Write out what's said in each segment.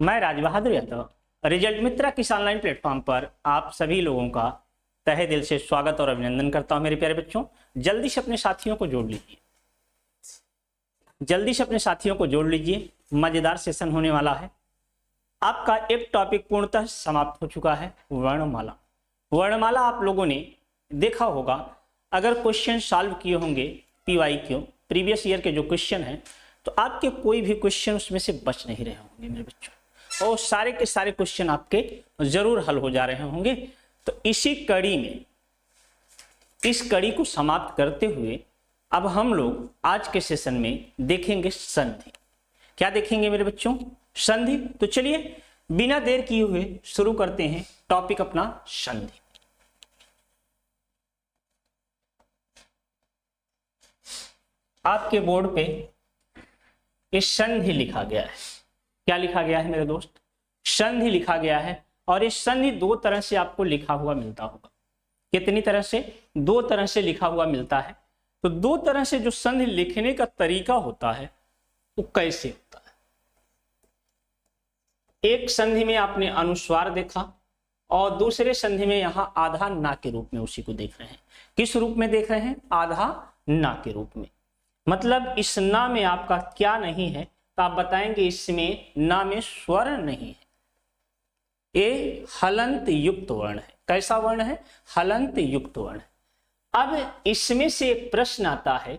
मैं राज बहादुर यादव रिजल्ट मित्रा किस online platform पर आप सभी लोगों का तहे दिल से स्वागत और अभिनंदन करता हूं। मेरे प्यारे बच्चों, जल्दी से अपने साथियों को जोड़ लीजिए, जल्दी से अपने साथियों को जोड़ लीजिए। मजेदार सेशन होने वाला है। आपका एक टॉपिक पूर्णतः समाप्त हो चुका है, वर्णमाला। वर्णमाला आप लोगों ने देखा होगा, अगर क्वेश्चन सॉल्व किए होंगे PYQ प्रीवियस ईयर के जो क्वेश्चन हैं, तो आपके कोई भी क्वेश्चन उसमें से बच नहीं रहे होंगे मेरे बच्चों, और सारे के सारे क्वेश्चन आपके जरूर हल हो जा रहे होंगे। तो इसी कड़ी में, इस कड़ी को समाप्त करते हुए अब हम लोग आज के सेशन में देखेंगे संधि। क्या देखेंगे मेरे बच्चों? संधि। तो चलिए बिना देर किए हुए शुरू करते हैं टॉपिक अपना संधि। आपके बोर्ड पे इस संधि लिखा गया है। क्या लिखा गया है मेरे दोस्त? संधि लिखा गया है। और इस संधि दो तरह से आपको लिखा हुआ मिलता होगा। कितनी तरह से? दो तरह से लिखा हुआ मिलता है। तो दो तरह से जो संधि लिखने का तरीका होता है वो कैसे होता है? एक संधि में आपने अनुस्वार देखा और दूसरे संधि में यहां आधा ना के रूप में उसी को देख रहे हैं। किस रूप में देख रहे हैं? आधा ना के रूप में। मतलब इस ना में आपका क्या नहीं है? तो आप बताएंगे इसमें ना में स्वर नहीं है, ये हलंत युक्त वर्ण है। कैसा वर्ण है? हलंत युक्त वर्ण है। अब इसमें से एक प्रश्न आता है,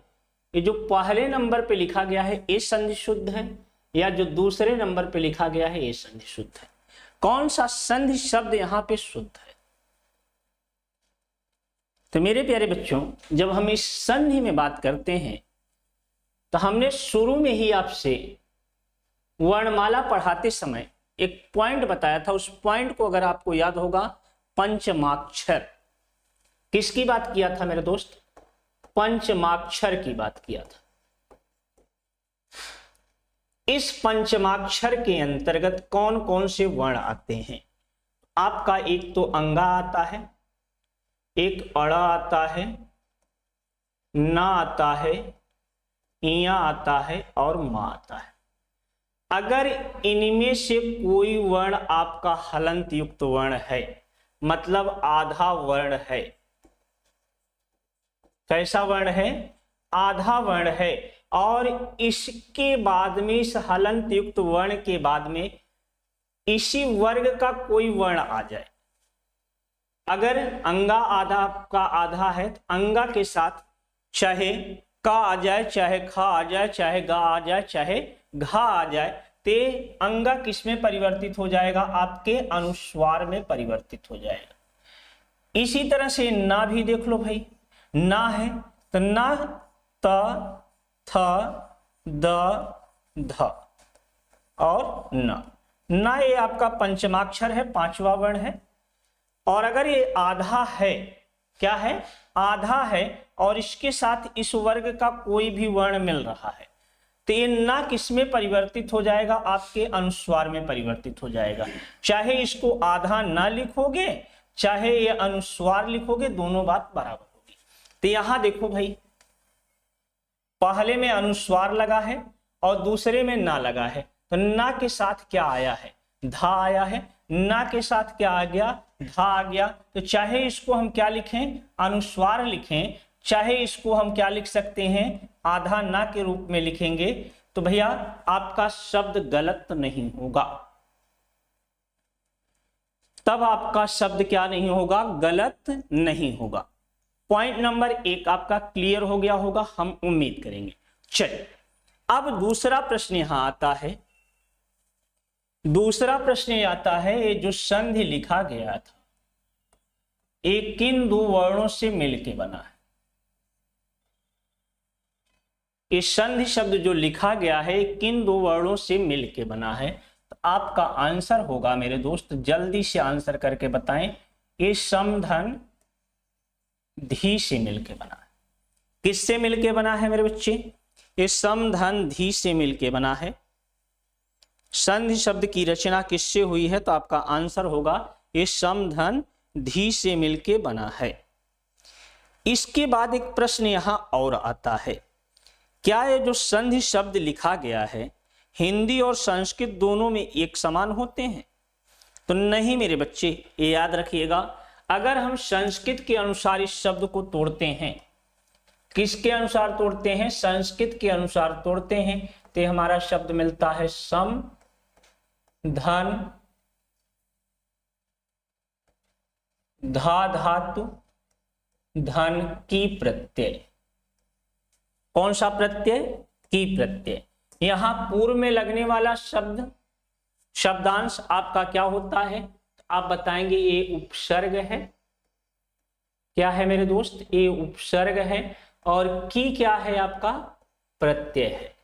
ये जो पहले नंबर पे लिखा गया है ये संधि शुद्ध है, या जो दूसरे नंबर पे लिखा गया है ये संधि शुद्ध है? कौन सा संधि शब्द यहां पे शुद्ध है? तो मेरे प्यारे बच्चों, जब हम इस संधि में बात करते हैं तो हमने शुरू में ही आपसे वर्णमाला पढ़ाते समय एक पॉइंट बताया था। उस पॉइंट को अगर आपको याद होगा, पंचमाक्षर। किसकी बात किया था मेरे दोस्त? पंचमाक्षर की बात किया था। इस पंचमाक्षर के अंतर्गत कौन कौन से वर्ण आते हैं? आपका एक तो अंगा आता है, एक अड़ा आता है, ना आता है, इया आता है और मा आता है। अगर इनमें से कोई वर्ण आपका हलंत युक्त वर्ण है, मतलब आधा वर्ण है। कैसा वर्ण है? आधा वर्ण है। और इसके बाद में, इस हलंत युक्त वर्ण के बाद में इसी वर्ग का कोई वर्ण आ जाए। अगर अंगा आधा आपका आधा है तो अंगा के साथ चाहे का आ जाए, चाहे खा आ जाए, चाहे गा आ जाए, चाहे घा आ जाए, ते अंगा किस में परिवर्तित हो जाएगा? आपके अनुस्वार में परिवर्तित हो जाएगा। इसी तरह से ना भी देख लो भाई। ना है तो ना, त, थ, द, ध और ना। ना ये आपका पंचमाक्षर है, पांचवा वर्ण है। और अगर ये आधा है, क्या है? आधा है, और इसके साथ इस वर्ग का कोई भी वर्ण मिल रहा है, तो ये ना किस में परिवर्तित हो जाएगा? आपके अनुस्वार में परिवर्तित हो जाएगा। चाहे इसको आधा ना लिखोगे, चाहे ये अनुस्वार लिखोगे, दोनों बात बराबर होगी। तो यहां देखो भाई, पहले में अनुस्वार लगा है और दूसरे में ना लगा है। तो ना के साथ क्या आया है? धा आया है। ना के साथ क्या आ गया? धा आ गया। तो चाहे इसको हम क्या लिखें? अनुस्वार लिखें, चाहे इसको हम क्या लिख सकते हैं? आधा ना के रूप में लिखेंगे, तो भैया आपका शब्द गलत नहीं होगा। तब आपका शब्द क्या नहीं होगा? गलत नहीं होगा। पॉइंट नंबर एक आपका क्लियर हो गया होगा, हम उम्मीद करेंगे। चलिए अब दूसरा प्रश्न यहां आता है। दूसरा प्रश्न ये आता है, ये जो संधि लिखा गया था ये किन दो वर्णों से मिलके बना है? ये संधि शब्द जो लिखा गया है किन दो वर्णों से मिलके बना है? तो आपका आंसर होगा मेरे दोस्त, जल्दी से आंसर करके बताएं, ये समधन धी से मिलके बना है। किससे मिलके बना है मेरे बच्चे? ये समधन धी से मिलके बना है। संधि शब्द की रचना किससे हुई है? तो आपका आंसर होगा ये समधन धी से मिलके बना है। इसके बाद एक प्रश्न यहां और आता है, क्या ये जो संधि शब्द लिखा गया है हिंदी और संस्कृत दोनों में एक समान होते हैं? तो नहीं मेरे बच्चे, ये याद रखिएगा। अगर हम संस्कृत के अनुसार इस शब्द को तोड़ते हैं, किसके अनुसार तोड़ते हैं? संस्कृत के अनुसार तोड़ते हैं, तो हमारा शब्द मिलता है सम धन धा धातु धन की प्रत्यय। कौन सा प्रत्यय? की प्रत्यय। यहां पूर्व में लगने वाला शब्दांश आपका क्या होता है? आप बताएंगे ये उपसर्ग है। क्या है मेरे दोस्त? ये उपसर्ग है। और की क्या है? आपका प्रत्यय है।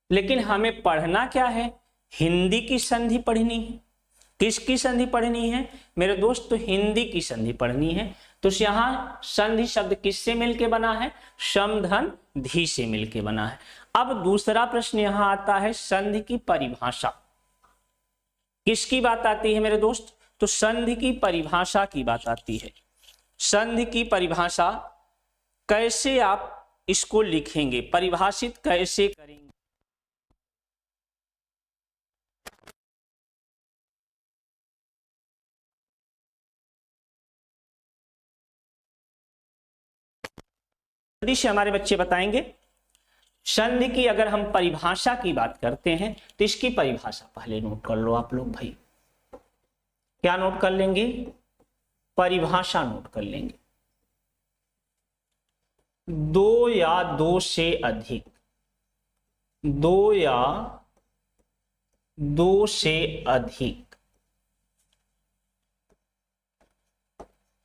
लेकिन हमें पढ़ना क्या है? हिंदी की संधि पढ़नी है। किसकी संधि पढ़नी है मेरे दोस्त? तो हिंदी की संधि पढ़नी है। तो यहां संधि शब्द किससे मिलके बना है? समधन धी से मिलके बना है। अब दूसरा प्रश्न यहां आता है, संधि की परिभाषा। किसकी बात आती है मेरे दोस्त? तो संधि की परिभाषा की बात आती है। संधि की परिभाषा कैसे आप इसको लिखेंगे, परिभाषित कैसे करेंगे? जल्दी से हमारे बच्चे बताएंगे। संधि की अगर हम परिभाषा की बात करते हैं तो इसकी परिभाषा पहले नोट कर लो आप लोग भाई। क्या नोट कर लेंगे? परिभाषा नोट कर लेंगे। दो या दो से अधिक, दो या दो से अधिक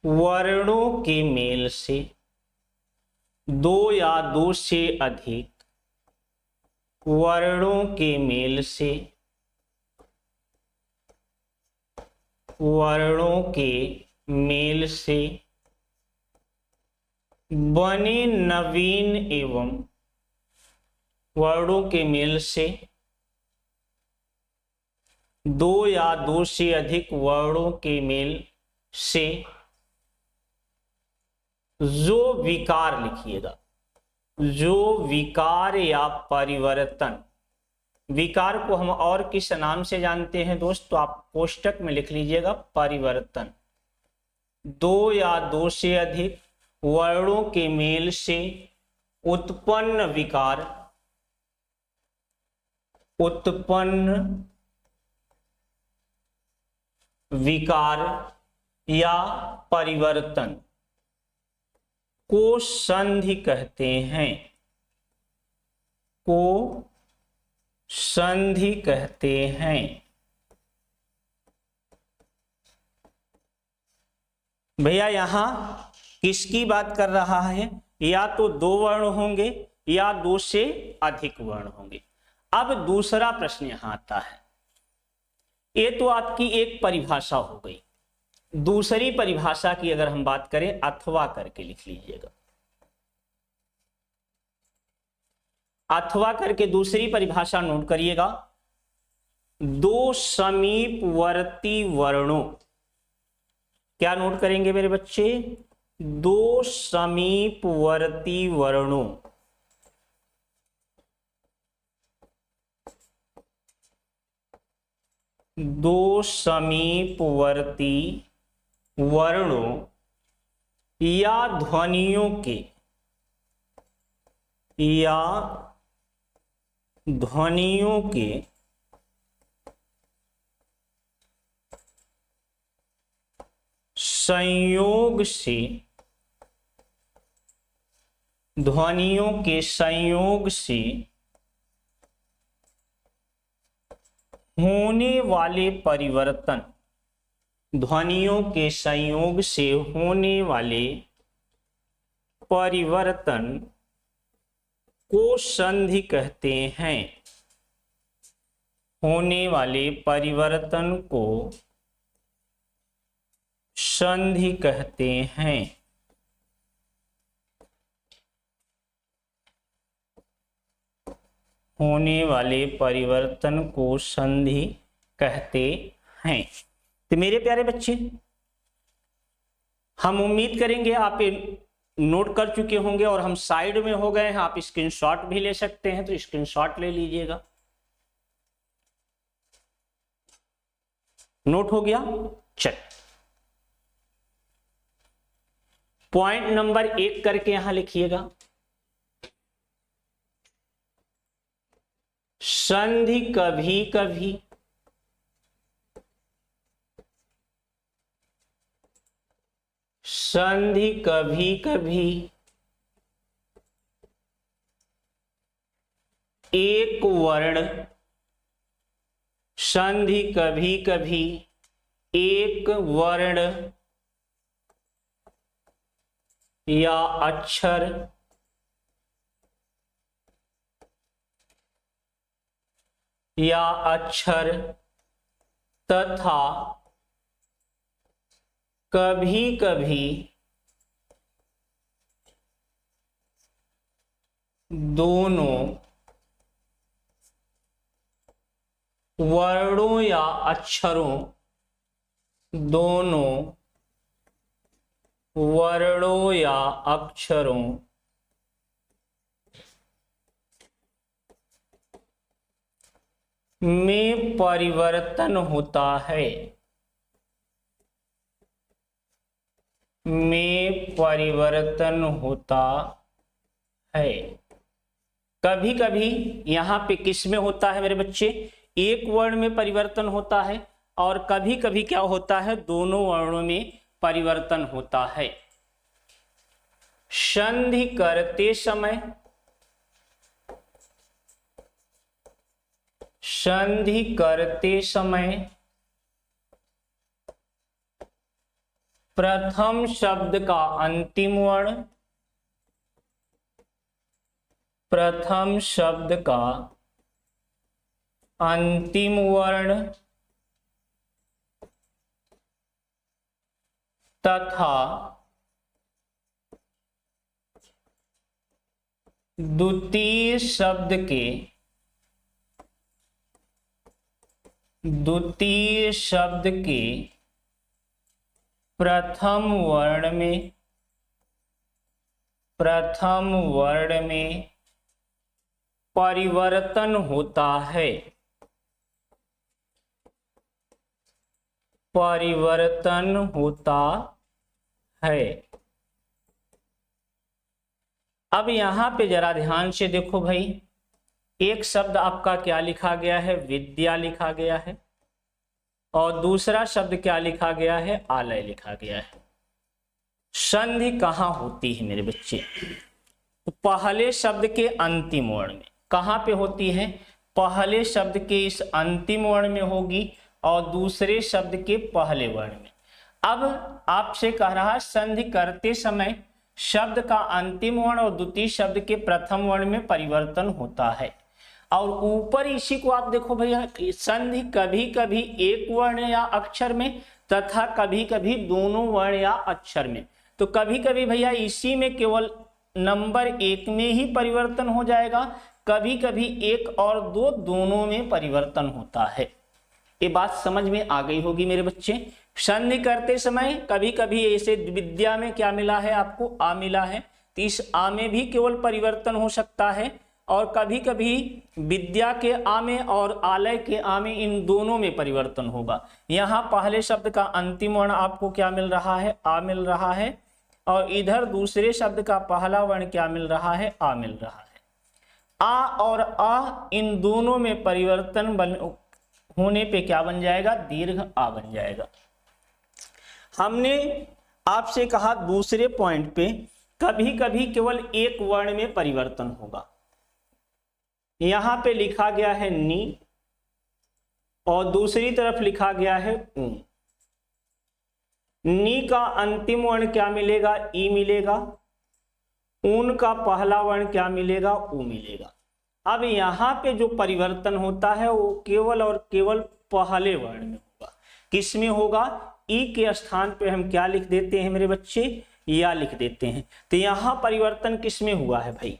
वर्णों के मेल से, दो या दो से अधिक वर्णों के मेल से, वर्णों के मेल से बने नवीन एवं, वर्णों के मेल से दो या दो से अधिक वर्णों के मेल से जो विकार, लिखिएगा, जो विकार या परिवर्तन, विकार को हम और किस नाम से जानते हैं दोस्त? तो आप कोष्टक में लिख लीजिएगा परिवर्तन। दो या दो से अधिक वर्णों के मेल से उत्पन्न विकार, उत्पन्न विकार या परिवर्तन को संधि कहते हैं, को संधि कहते हैं। भैया यहां किसकी बात कर रहा है? या तो दो वर्ण होंगे या दो से अधिक वर्ण होंगे। अब दूसरा प्रश्न यहां आता है, ये तो आपकी एक परिभाषा हो गई। दूसरी परिभाषा की अगर हम बात करें, अथवा करके लिख लीजिएगा। अथवा करके दूसरी परिभाषा नोट करिएगा। दो समीपवर्ती वर्णों, क्या नोट करेंगे मेरे बच्चे? दो समीपवर्ती वर्णों, दो समीपवर्ती वर्णों या ध्वनियों के, या ध्वनियों के संयोग से, ध्वनियों के संयोग से होने वाले परिवर्तन, ध्वनियों के संयोग से होने वाले परिवर्तन को संधि कहते हैं। होने वाले परिवर्तन को संधि कहते हैं। होने वाले परिवर्तन को संधि कहते हैं। तो मेरे प्यारे बच्चे, हम उम्मीद करेंगे आप नोट कर चुके होंगे और हम साइड में हो गए हैं, आप स्क्रीनशॉट भी ले सकते हैं, तो स्क्रीनशॉट ले लीजिएगा। नोट हो गया? चल, पॉइंट नंबर 1 करके यहां लिखिएगा, संधि कभी कभी एक वर्ण, संधि कभी कभी एक वर्ण या अक्षर तथा कभी कभी दोनों वर्णों या अक्षरों, में परिवर्तन होता है। कभी कभी यहां पे किस में होता है मेरे बच्चे? एक वर्ण में परिवर्तन होता है, और कभी कभी क्या होता है? दोनों वर्णों में परिवर्तन होता है। संधि करते समय प्रथम शब्द का अंतिम वर्ण तथा द्वितीय शब्द के प्रथम वर्ण में परिवर्तन होता है। अब यहां पे जरा ध्यान से देखो भाई, एक शब्द आपका क्या लिखा गया है? विद्या लिखा गया है, और दूसरा शब्द क्या लिखा गया है? आलय लिखा गया है। संधि कहां होती है मेरे बच्चे? तो पहले शब्द के अंतिम वर्ण में। कहां पे होती है? पहले शब्द के इस अंतिम वर्ण में होगी, और दूसरे शब्द के पहले वर्ण में। अब आपसे कह रहा है संधि करते समय शब्द का अंतिम वर्ण और द्वितीय शब्द के प्रथम वर्ण में परिवर्तन होता है। और ऊपर इसी को आप देखो भैया, संधि कभी कभी एक वर्ण या अक्षर में तथा कभी कभी दोनों वर्ण या अक्षर में। तो कभी कभी भैया इसी में केवल नंबर 1 में ही परिवर्तन हो जाएगा, कभी कभी 1 और 2 दोनों में परिवर्तन होता है। ये बात समझ में आ गई होगी मेरे बच्चे। संधि करते समय कभी कभी ऐसे विद्या में क्या मिला है आपको? आ मिला है, तो इस आ में भी केवल परिवर्तन हो सकता है, और कभी कभी विद्या के आ में और आलय के आ में, इन दोनों में परिवर्तन होगा। यहाँ पहले शब्द का अंतिम वर्ण आपको क्या मिल रहा है? आ मिल रहा है, और इधर दूसरे शब्द का पहला वर्ण क्या मिल रहा है? आ मिल रहा है। आ और आ, इन दोनों में परिवर्तन होने पे क्या बन जाएगा? दीर्घ आ बन जाएगा। हमने आपसे कहा दूसरे पॉइंट पे कभी कभी केवल एक वर्ण में परिवर्तन होगा। यहां पे लिखा गया है नी, और दूसरी तरफ लिखा गया है ऊ। नी का अंतिम वर्ण क्या मिलेगा? ई मिलेगा। ऊन का पहला वर्ण क्या मिलेगा? ऊ मिलेगा। अब यहां पे जो परिवर्तन होता है वो केवल और केवल पहले वर्ण में होगा। किस में होगा? ई के स्थान पे हम क्या लिख देते हैं मेरे बच्चे? या लिख देते हैं। तो यहां परिवर्तन किस में हुआ है भाई?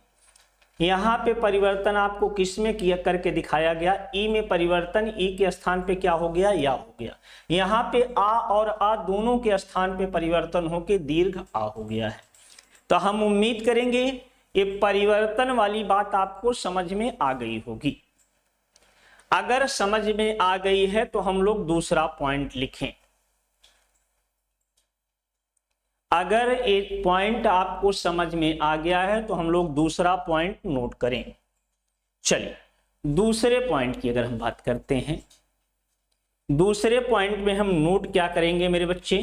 यहां पे परिवर्तन आपको किस में किया करके दिखाया गया? ई में परिवर्तन, ई के स्थान पे क्या हो गया? या हो गया। यहाँ पे आ और आ दोनों के स्थान पे परिवर्तन होके दीर्घ आ हो गया है। तो हम उम्मीद करेंगे ये परिवर्तन वाली बात आपको समझ में आ गई होगी। अगर समझ में आ गई है तो हम लोग दूसरा पॉइंट लिखें। अगर एक पॉइंट आपको समझ में आ गया है तो हम लोग दूसरा पॉइंट नोट करें। चलिए दूसरे पॉइंट की अगर हम बात करते हैं, दूसरे पॉइंट में हम नोट क्या करेंगे मेरे बच्चे,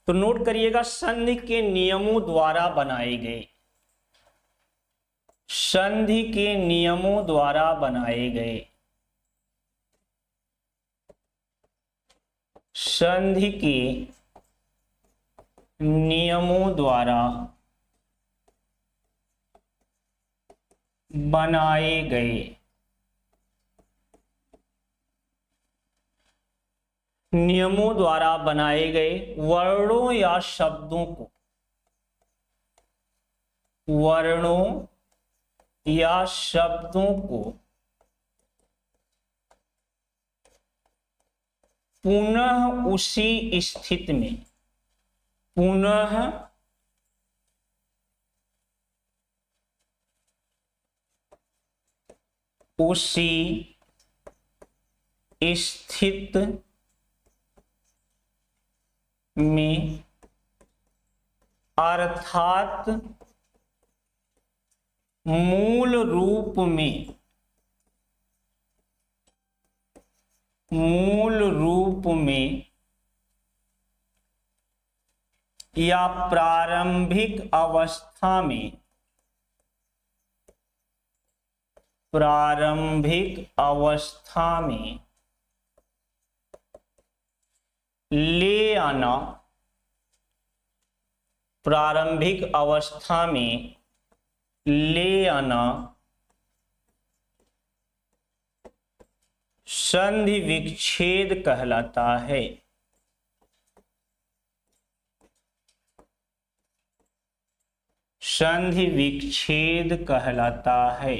तो नोट करिएगा संधि के नियमों द्वारा बनाए गए, संधि के नियमों द्वारा बनाए गए, संधि के नियमों द्वारा बनाए गए नियमों द्वारा बनाए गए वर्णों या शब्दों को, वर्णों या शब्दों को पुनः उसी स्थिति में, पुनः उसी स्थिति में अर्थात मूल रूप में, मूल रूप में या प्रारंभिक अवस्था में, प्रारंभिक अवस्था में ले आना, प्रारंभिक अवस्था में ले आना संधि विच्छेद कहलाता है। संधि विच्छेद कहलाता है।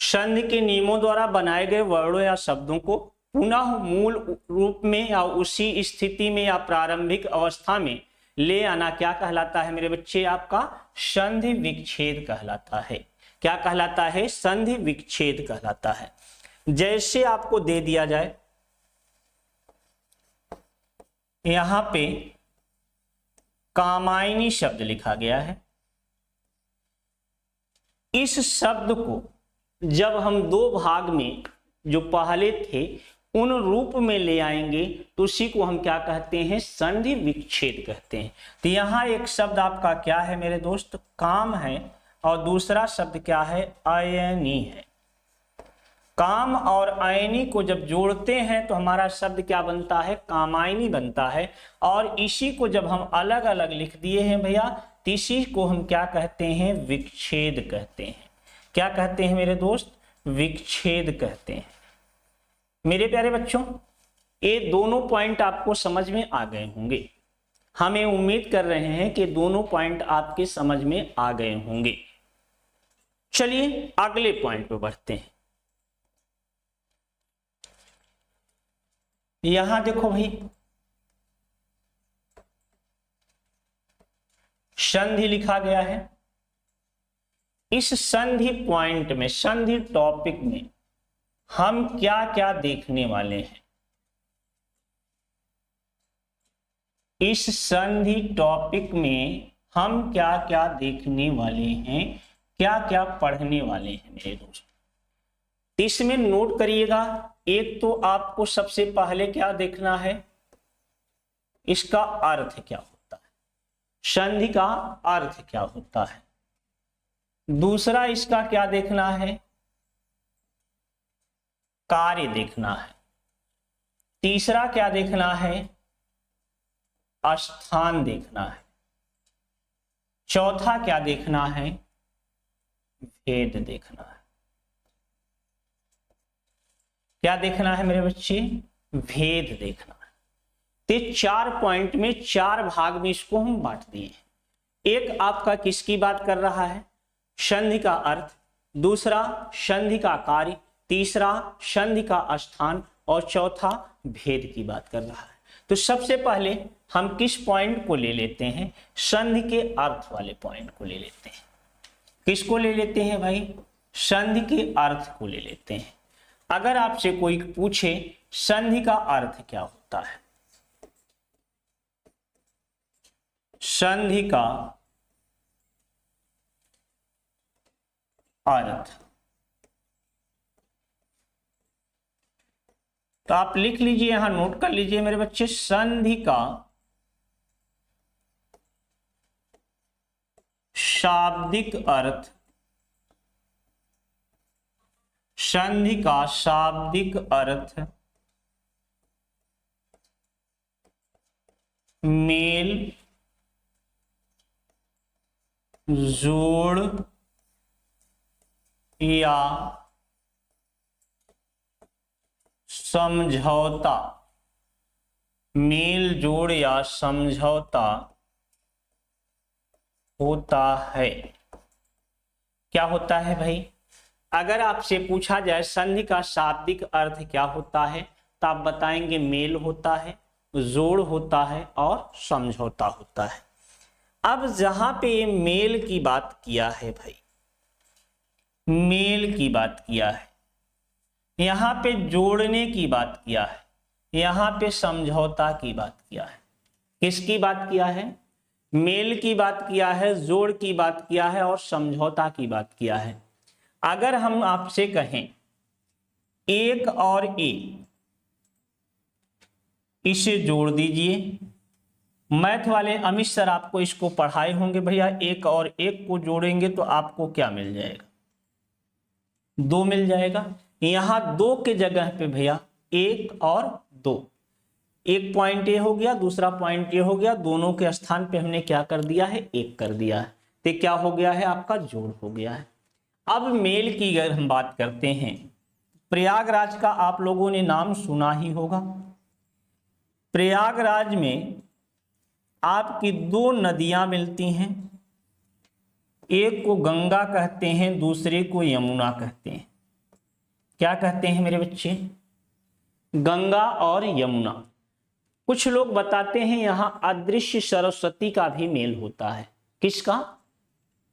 संधि के नियमों द्वारा बनाए गए वर्णों या शब्दों को पुनः मूल रूप में या उसी स्थिति में या प्रारंभिक अवस्था में ले आना क्या कहलाता है मेरे बच्चे, आपका संधि विच्छेद कहलाता है। क्या कहलाता है? संधि विच्छेद कहलाता है। जैसे आपको दे दिया जाए, यहां पे कामायनी शब्द लिखा गया है। इस शब्द को जब हम दो भाग में जो पहले थे उन रूप में ले आएंगे तो उसी को हम क्या कहते हैं? संधि विच्छेद कहते हैं। तो यहां एक शब्द आपका क्या है मेरे दोस्त? काम है, और दूसरा शब्द क्या है? अयनी है। काम और अयनी को जब जोड़ते हैं तो हमारा शब्द क्या बनता है? कामायनी बनता है। और इसी को जब हम अलग अलग लिख दिए हैं भैया, तो इसी को हम क्या कहते हैं? विच्छेद कहते हैं। क्या कहते हैं मेरे दोस्त? विच्छेद कहते हैं। मेरे प्यारे बच्चों, ये दोनों पॉइंट आपको समझ में आ गए होंगे। हमें उम्मीद कर रहे हैं कि दोनों पॉइंट आपके समझ में आ गए होंगे। चलिए अगले पॉइंट पे बढ़ते हैं। यहां देखो भाई, संधि लिखा गया है। इस संधि पॉइंट में, संधि टॉपिक में हम क्या क्या देखने वाले हैं? इस संधि टॉपिक में हम क्या क्या देखने वाले हैं, क्या क्या पढ़ने वाले हैं मेरे दोस्त? इसमें नोट करिएगा। एक तो आपको सबसे पहले क्या देखना है? इसका अर्थ क्या होता है, संधि का अर्थ क्या होता है। दूसरा इसका क्या देखना है? कार्य देखना है। तीसरा क्या देखना है? स्थान देखना है। चौथा क्या देखना है? भेद देखना है। क्या देखना है मेरे बच्चे? भेद देखना है। तो 4 पॉइंट में 4 भाग में इसको हम बांट दिए। एक आपका किसकी बात कर रहा है? संधि का अर्थ। दूसरा संधि का कार्य। तीसरा संधि का स्थान। और चौथा भेद की बात कर रहा है। तो सबसे पहले हम किस पॉइंट को ले लेते हैं, संधि के अर्थ वाले पॉइंट को ले लेते हैं। किसको ले लेते हैं भाई, संधि के अर्थ को ले लेते हैं। अगर आपसे कोई पूछे संधि का अर्थ क्या होता है, संधि का अर्थ, तो आप लिख लीजिए, यहां नोट कर लीजिए मेरे बच्चे, संधि का शाब्दिक अर्थ, संधि का शाब्दिक अर्थ मेल, जोड़ या समझौता, मेल जोड़ या समझौता होता है। क्या होता है भाई, अगर आपसे पूछा जाए संधि का शाब्दिक अर्थ क्या होता है, तो आप बताएंगे मेल होता है, जोड़ होता है और समझौता होता है। अब जहां पे ये मेल की बात किया है भाई, मेल की बात किया है, यहां पे जोड़ने की बात किया है, यहां पे समझौता की बात किया है। किसकी बात किया है, मेल की बात किया है, जोड़ की बात किया है और समझौता की बात किया है। अगर हम आपसे कहें एक और ए, इसे जोड़ दीजिए, मैथ वाले अमित सर आपको इसको पढ़ाए होंगे भैया, एक और एक को जोड़ेंगे तो आपको क्या मिल जाएगा, 2 मिल जाएगा। यहां 2 के जगह पे भैया 1 और 2, एक पॉइंट ए हो गया, दूसरा पॉइंट ए हो गया, दोनों के स्थान पे हमने क्या कर दिया है, 1 कर दिया है, तो क्या हो गया है, आपका जोड़ हो गया है। अब मेल की अगर हम बात करते हैं, प्रयागराज का आप लोगों ने नाम सुना ही होगा। प्रयागराज में आपकी 2 नदियां मिलती हैं, एक को गंगा कहते हैं, दूसरे को यमुना कहते हैं। क्या कहते हैं मेरे बच्चे, गंगा और यमुना। कुछ लोग बताते हैं यहां अदृश्य सरस्वती का भी मेल होता है। किसका,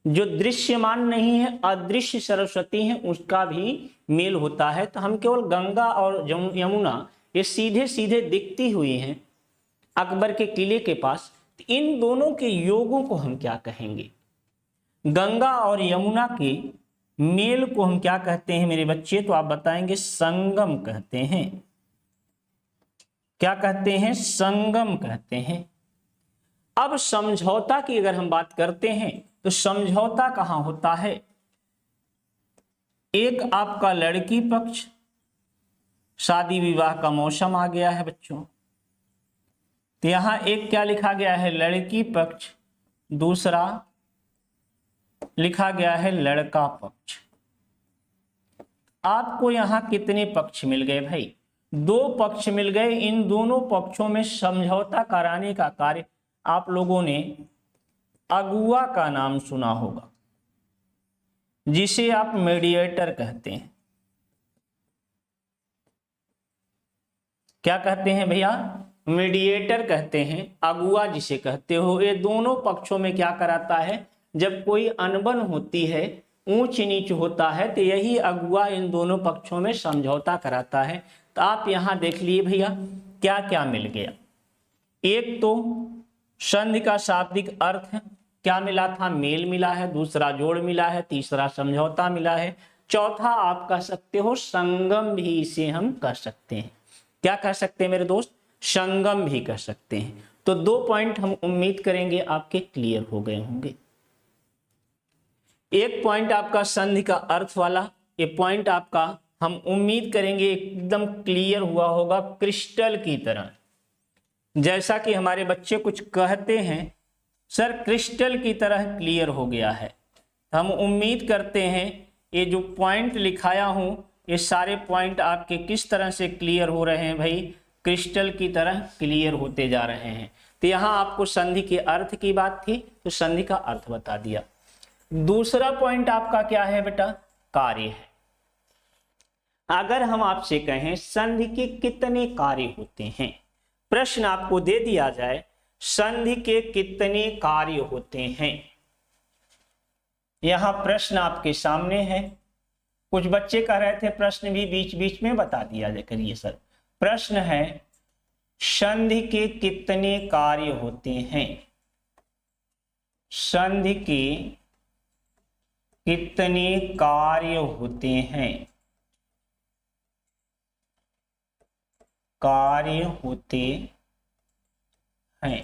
जो दृश्यमान नहीं है, अदृश्य सरस्वती है, उसका भी मेल होता है। तो हम केवल गंगा और यमुना ये सीधे सीधे दिखती हुई हैं अकबर के किले के पास, तो इन दोनों के योगों को हम क्या कहेंगे, गंगा और यमुना के मेल को हम क्या कहते हैं मेरे बच्चे, तो आप बताएंगे संगम कहते हैं। क्या कहते हैं, संगम कहते हैं। अब समझौता की अगर हम बात करते हैं, तो समझौता कहां होता है, एक आपका लड़की पक्ष, शादी विवाह का मौसम आ गया है बच्चों, तो यहां एक क्या लिखा गया है, लड़की पक्ष, दूसरा लिखा गया है लड़का पक्ष। आपको यहां कितने पक्ष मिल गए भाई, 2 पक्ष मिल गए। इन दोनों पक्षों में समझौता कराने का कार्य, आप लोगों ने अगुआ का नाम सुना होगा, जिसे आप मीडिएटर कहते हैं। क्या कहते हैं भैया, मीडिएटर कहते हैं, अगुआ जिसे कहते हो। ये दोनों पक्षों में क्या कराता है, जब कोई अनबन होती है, ऊंच नीच होता है, तो यही अगुआ इन दोनों पक्षों में समझौता कराता है। तो आप यहां देख लिए भैया क्या क्या मिल गया, एक तो संधि का शाब्दिक अर्थ क्या मिला था, मेल मिला है, दूसरा जोड़ मिला है, तीसरा समझौता मिला है, चौथा आप कह सकते हो संगम भी इसे हम कह सकते हैं। क्या कह सकते हैं मेरे दोस्त, संगम भी कह सकते हैं। तो 2 पॉइंट हम उम्मीद करेंगे आपके क्लियर हो गए होंगे। एक पॉइंट आपका संधि का अर्थ वाला, ये पॉइंट आपका हम उम्मीद करेंगे एकदम क्लियर हुआ होगा, क्रिस्टल की तरह। जैसा कि हमारे बच्चे कुछ कहते हैं, सर क्रिस्टल की तरह क्लियर हो गया है। हम उम्मीद करते हैं ये जो पॉइंट लिखाया हूं, ये सारे पॉइंट आपके किस तरह से क्लियर हो रहे हैं भाई, क्रिस्टल की तरह क्लियर होते जा रहे हैं। तो यहां आपको संधि के अर्थ की बात थी, तो संधि का अर्थ बता दिया। दूसरा पॉइंट आपका क्या है बेटा, कार्य है। अगर हम आपसे कहें संधि के कितने कार्य होते हैं, प्रश्न आपको दे दिया जाए संधि के कितने कार्य होते हैं, यहां प्रश्न आपके सामने है। कुछ बच्चे कह रहे थे प्रश्न भी बीच बीच में बता दिया जाए करिए सर। प्रश्न है संधि के कितने कार्य होते हैं, संधि के कितने कार्य होते हैं, कार्य होते हैं।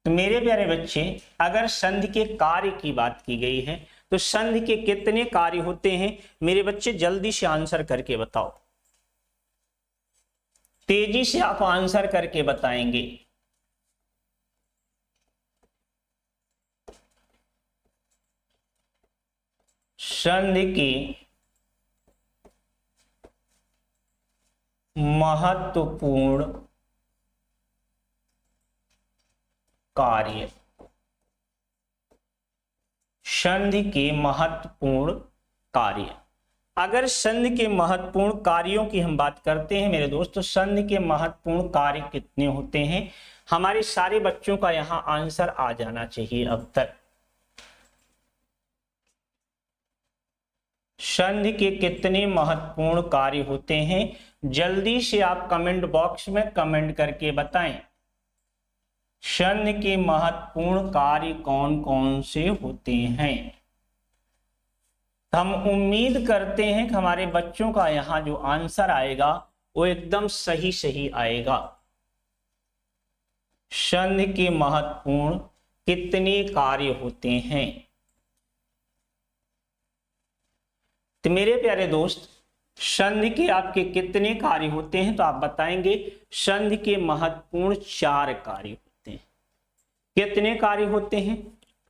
तो मेरे प्यारे बच्चे, अगर संधि के कार्य की बात की गई है तो संधि के कितने कार्य होते हैं मेरे बच्चे, जल्दी से आंसर करके बताओ। तेजी से आप आंसर करके बताएंगे। संधि के महत्वपूर्ण कार्य, संधि के महत्वपूर्ण कार्य। अगर संधि के महत्वपूर्ण कार्यों की हम बात करते हैं मेरे दोस्त, तो संधि के महत्वपूर्ण कार्य कितने होते हैं, हमारे सारे बच्चों का यहां आंसर आ जाना चाहिए अब तक। संधि के कितने महत्वपूर्ण कार्य होते हैं, जल्दी से आप कमेंट बॉक्स में कमेंट करके बताएं। संधि के महत्वपूर्ण कार्य कौन कौन से होते हैं। हम उम्मीद करते हैं कि हमारे बच्चों का यहां जो आंसर आएगा वो एकदम सही सही आएगा। संधि के महत्वपूर्ण कितने कार्य होते हैं। तो मेरे प्यारे दोस्त, संधि के आपके कितने कार्य होते हैं, तो आप बताएंगे संधि के महत्वपूर्ण 4 कार्य होते हैं। कितने कार्य होते हैं,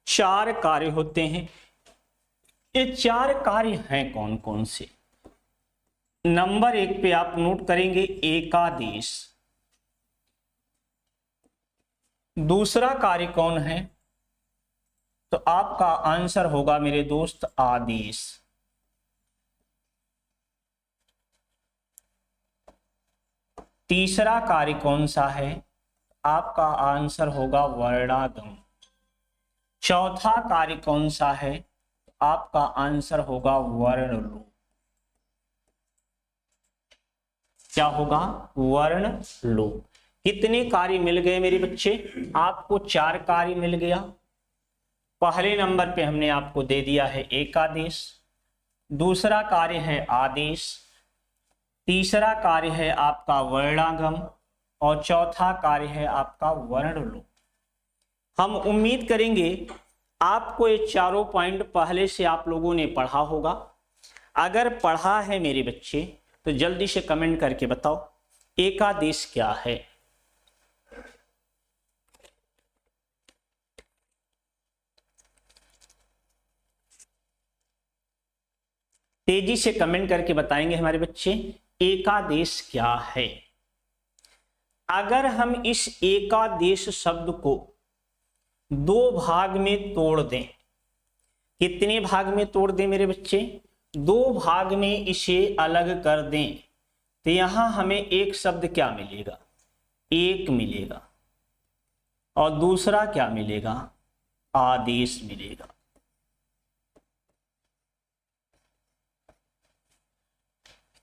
4 कार्य होते हैं। ये 4 कार्य हैं कौन कौन से। नंबर 1 पे आप नोट करेंगे एकादेश। दूसरा कार्य कौन है, तो आपका आंसर होगा मेरे दोस्त आदेश। तीसरा कार्य कौन सा है, आपका आंसर होगा वर्णागम। चौथा कार्य कौन सा है, आपका आंसर होगा वर्ण लोप। क्या होगा, वर्ण लोप। कितने कार्य मिल गए मेरे बच्चे, आपको 4 कार्य मिल गया। पहले नंबर पे हमने आपको दे दिया है एकादेश, दूसरा कार्य है आदेश, तीसरा कार्य है आपका वर्णागम और चौथा कार्य है आपका वर्ण लोप। हम उम्मीद करेंगे आपको ये चारों पॉइंट पहले से आप लोगों ने पढ़ा होगा। अगर पढ़ा है मेरे बच्चे तो जल्दी से कमेंट करके बताओ एकादेश क्या है। तेजी से कमेंट करके बताएंगे हमारे बच्चे एकादेश क्या है। अगर हम इस एकादेश शब्द को 2 भाग में तोड़ दें, कितने भाग में तोड़ दें मेरे बच्चे, 2 भाग में इसे अलग कर दें, तो यहां हमें एक शब्द क्या मिलेगा, एक मिलेगा, और दूसरा क्या मिलेगा, आदेश मिलेगा।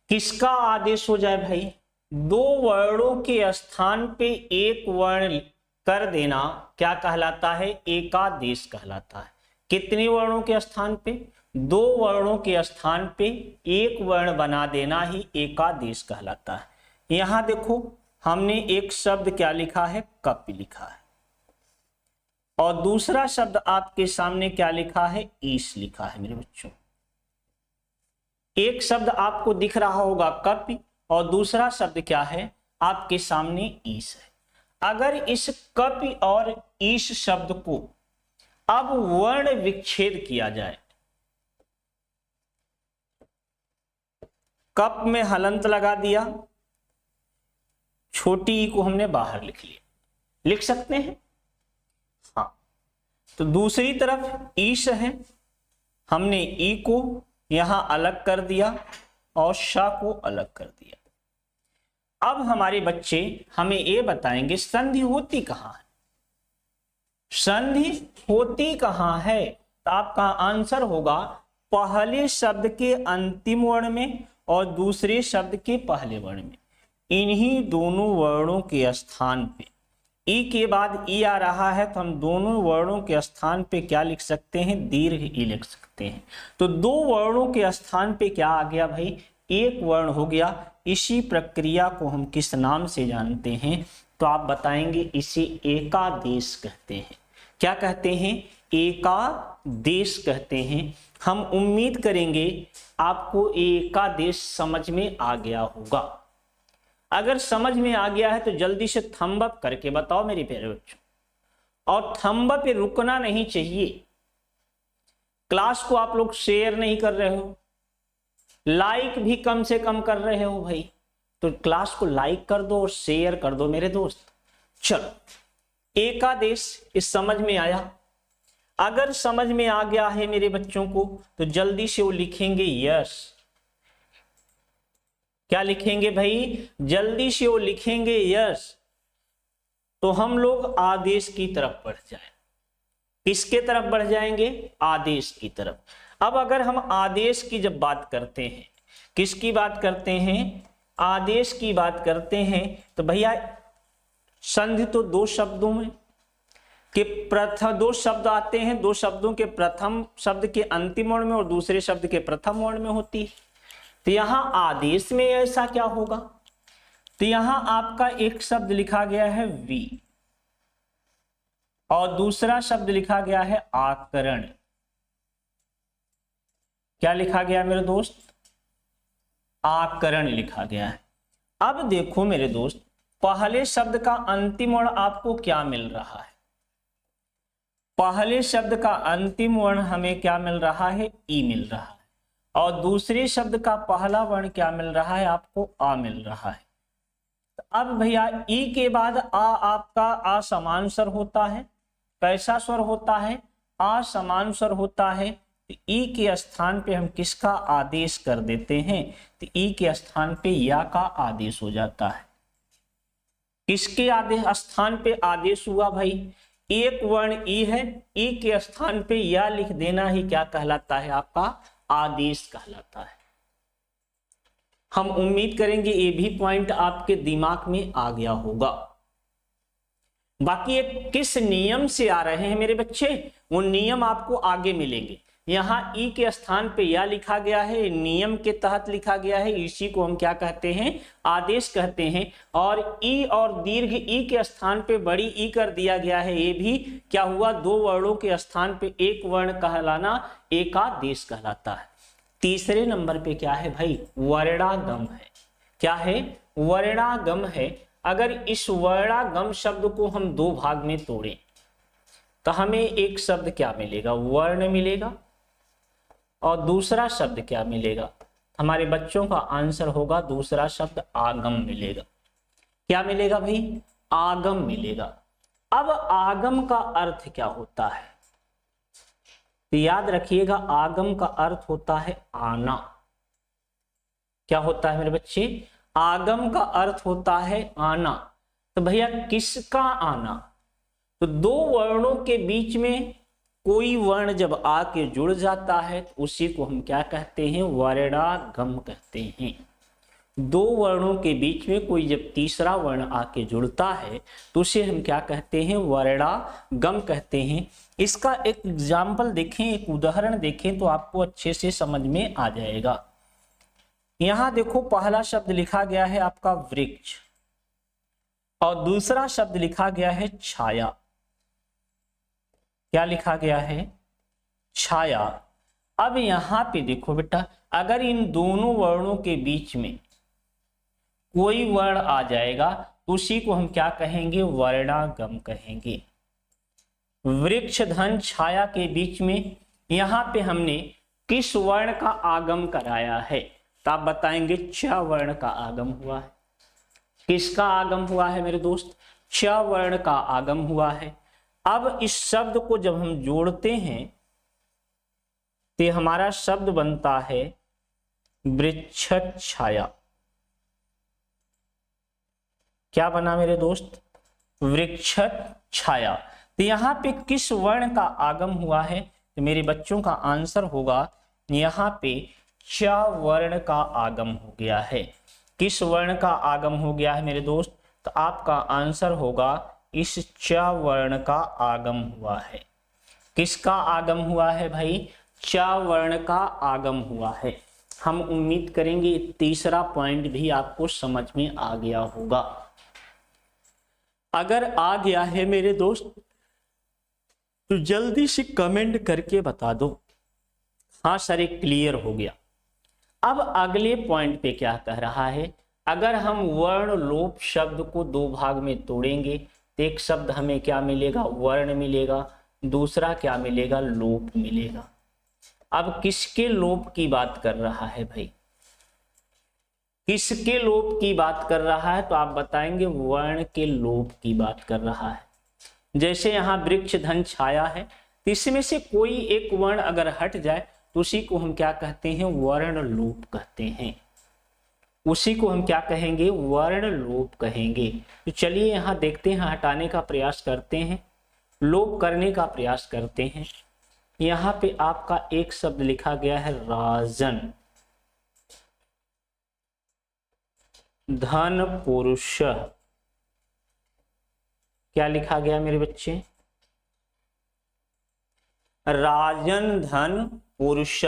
किसका आदेश हो जाए भाई, 2 वर्णों के स्थान पे एक वर्ण कर देना क्या कहलाता है, एकादेश कहलाता है। कितने वर्णों के स्थान पे, 2 वर्णों के स्थान पे एक वर्ण बना देना ही एकादेश कहलाता है। यहां देखो हमने एक शब्द क्या लिखा है, कप लिखा है, और दूसरा शब्द आपके सामने क्या लिखा है, ईश लिखा है मेरे बच्चों। एक शब्द आपको दिख रहा होगा कप और दूसरा शब्द क्या है आपके सामने ईश है। अगर इस कप और ईश शब्द को अब वर्ण विच्छेद किया जाए, कप में हलंत लगा दिया, छोटी ई को हमने बाहर लिख लिया, लिख सकते हैं हाँ। तो दूसरी तरफ ईश है, हमने ई को यहां अलग कर दिया, और श को अलग कर दिया। अब हमारे बच्चे हमें ये बताएंगे संधि होती कहां है, संधि होती कहां है। तो आपका आंसर होगा पहले शब्द के अंतिम वर्ण में और दूसरे शब्द के पहले वर्ण में, इन्हीं दोनों वर्णों के स्थान पे। ई के बाद ई आ रहा है तो हम दोनों वर्णों के स्थान पे क्या लिख सकते हैं, दीर्घ ई लिख सकते हैं। तो दो वर्णों के स्थान पे क्या आ गया भाई, एक वर्ण हो गया। इसी प्रक्रिया को हम किस नाम से जानते हैं, तो आप बताएंगे इसे एकादेश कहते हैं। क्या कहते हैं, एकादेश कहते हैं। हम उम्मीद करेंगे आपको एकादेश समझ में आ गया होगा। अगर समझ में आ गया है तो जल्दी से थंब अप करके बताओ मेरे प्यारे बच्चों, और थंब अप पे रुकना नहीं चाहिए। क्लास को आप लोग शेयर नहीं कर रहे हो, लाइक भी कम से कम कर रहे हो भाई, तो क्लास को लाइक कर दो और शेयर कर दो मेरे दोस्त। चलो, एकादेश इस समझ में आया। अगर समझ में आ गया है मेरे बच्चों को तो जल्दी से वो लिखेंगे यस। क्या लिखेंगे भाई, जल्दी से वो लिखेंगे यस। तो हम लोग आदेश की तरफ बढ़ जाए। किसके तरफ बढ़ जाएंगे, आदेश की तरफ। अब अगर हम आदेश की जब बात करते हैं, किसकी बात करते हैं, आदेश की बात करते हैं, तो भैया संधि तो दो शब्दों में के प्रथम दो शब्द आते हैं, दो शब्दों के प्रथम शब्द के अंतिम वर्ण में और दूसरे शब्द के प्रथम वर्ण में होती है। तो यहां आदेश में ऐसा क्या होगा, तो यहां आपका एक शब्द लिखा गया है वी और दूसरा शब्द लिखा गया है आकरण। क्या लिखा गया मेरे दोस्त, आकरण लिखा गया है। अब देखो मेरे दोस्त, पहले शब्द का अंतिम वर्ण आपको क्या मिल रहा है, पहले शब्द का अंतिम वर्ण हमें क्या मिल रहा है, ई मिल रहा है, और दूसरे शब्द का पहला वर्ण क्या मिल रहा है, आपको आ मिल रहा है। तो अब भैया ई के बाद आ आपका असमान स्वर होता है। कैसा स्वर होता है, असमान स्वर होता है। तो ई के स्थान पे हम किसका आदेश कर देते हैं, तो ई के स्थान पे या का आदेश हो जाता है। किसके आदेश स्थान पे आदेश हुआ भाई, एक वर्ण ई है, ई के स्थान पे या लिख देना ही क्या कहलाता है, आपका आदेश कहलाता है। हम उम्मीद करेंगे ये भी पॉइंट आपके दिमाग में आ गया होगा। बाकी ये किस नियम से आ रहे हैं मेरे बच्चे, वो नियम आपको आगे मिलेंगे। यहाँ ई के स्थान पे या लिखा गया है, नियम के तहत लिखा गया है, इसी को हम क्या कहते हैं, आदेश कहते हैं। और ई और दीर्घ ई के स्थान पे बड़ी ई कर दिया गया है, ये भी क्या हुआ, दो वर्णों के स्थान पे एक वर्ण कहलाना एकादेश कहलाता है। तीसरे नंबर पे क्या है भाई, वर्णागम है। क्या है, वर्णागम है। अगर इस वर्णागम शब्द को हम दो भाग में तोड़ें तो हमें एक शब्द क्या मिलेगा, वर्ण मिलेगा, और दूसरा शब्द क्या मिलेगा, हमारे बच्चों का आंसर होगा दूसरा शब्द आगम मिलेगा। क्या मिलेगा भाई, आगम मिलेगा। अब आगम का अर्थ क्या होता है, तो याद रखिएगा आगम का अर्थ होता है आना। क्या होता है मेरे बच्चे, आगम का अर्थ होता है आना। तो भैया किसका आना, तो दो वर्णों के बीच में कोई वर्ण जब आके जुड़ जाता है तो उसी को हम क्या कहते हैं, वर्णागम कहते हैं। दो वर्णों के बीच में कोई जब तीसरा वर्ण आके जुड़ता है तो उसे हम क्या कहते हैं, वर्णागम कहते हैं। इसका एक एग्जाम्पल देखें, एक उदाहरण देखें तो आपको अच्छे से समझ में आ जाएगा। यहां देखो पहला शब्द लिखा गया है आपका वृक्ष और दूसरा शब्द लिखा गया है छाया। क्या लिखा गया है, छाया। अब यहां पे देखो बेटा, अगर इन दोनों वर्णों के बीच में कोई वर्ण आ जाएगा तो उसी को हम क्या कहेंगे, वर्णागम कहेंगे। वृक्ष धन छाया के बीच में यहां पे हमने किस वर्ण का आगम कराया है, तो आप बताएंगे च वर्ण का आगम हुआ है। किसका आगम हुआ है मेरे दोस्त, च वर्ण का आगम हुआ है। अब इस शब्द को जब हम जोड़ते हैं तो हमारा शब्द बनता है वृक्ष छाया। क्या बना मेरे दोस्त? वृक्ष छाया। तो यहाँ पे किस वर्ण का आगम हुआ है? तो मेरे बच्चों का आंसर होगा यहाँ पे च वर्ण का आगम हो गया है। किस वर्ण का आगम हो गया है मेरे दोस्त? तो आपका आंसर होगा इस च वर्ण का आगम हुआ है। किसका आगम हुआ है भाई? च वर्ण का आगम हुआ है। हम उम्मीद करेंगे तीसरा पॉइंट भी आपको समझ में आ गया होगा। अगर आ गया है मेरे दोस्त तो जल्दी से कमेंट करके बता दो। हाँ सर, ये क्लियर हो गया। अब अगले पॉइंट पे क्या कह रहा है? अगर हम वर्ण लोप शब्द को दो भाग में तोड़ेंगे तो एक शब्द हमें क्या मिलेगा? वर्ण मिलेगा। दूसरा क्या मिलेगा? लोप मिलेगा। अब किसके लोप की बात कर रहा है भाई? किसके लोप की बात कर रहा है? तो आप बताएंगे वर्ण के लोप की बात कर रहा है। जैसे यहां वृक्ष धन छाया है, तो इसमें से कोई एक वर्ण अगर हट जाए तो उसी को हम क्या कहते हैं? वर्ण लोप कहते हैं। उसी को हम क्या कहेंगे? वर्ण लोप कहेंगे। तो चलिए यहां देखते हैं, हटाने का प्रयास करते हैं, लोप करने का प्रयास करते हैं। यहां पे आपका एक शब्द लिखा गया है राजन, धन पुरुष। क्या लिखा गया मेरे बच्चे? राजन धन पुरुष।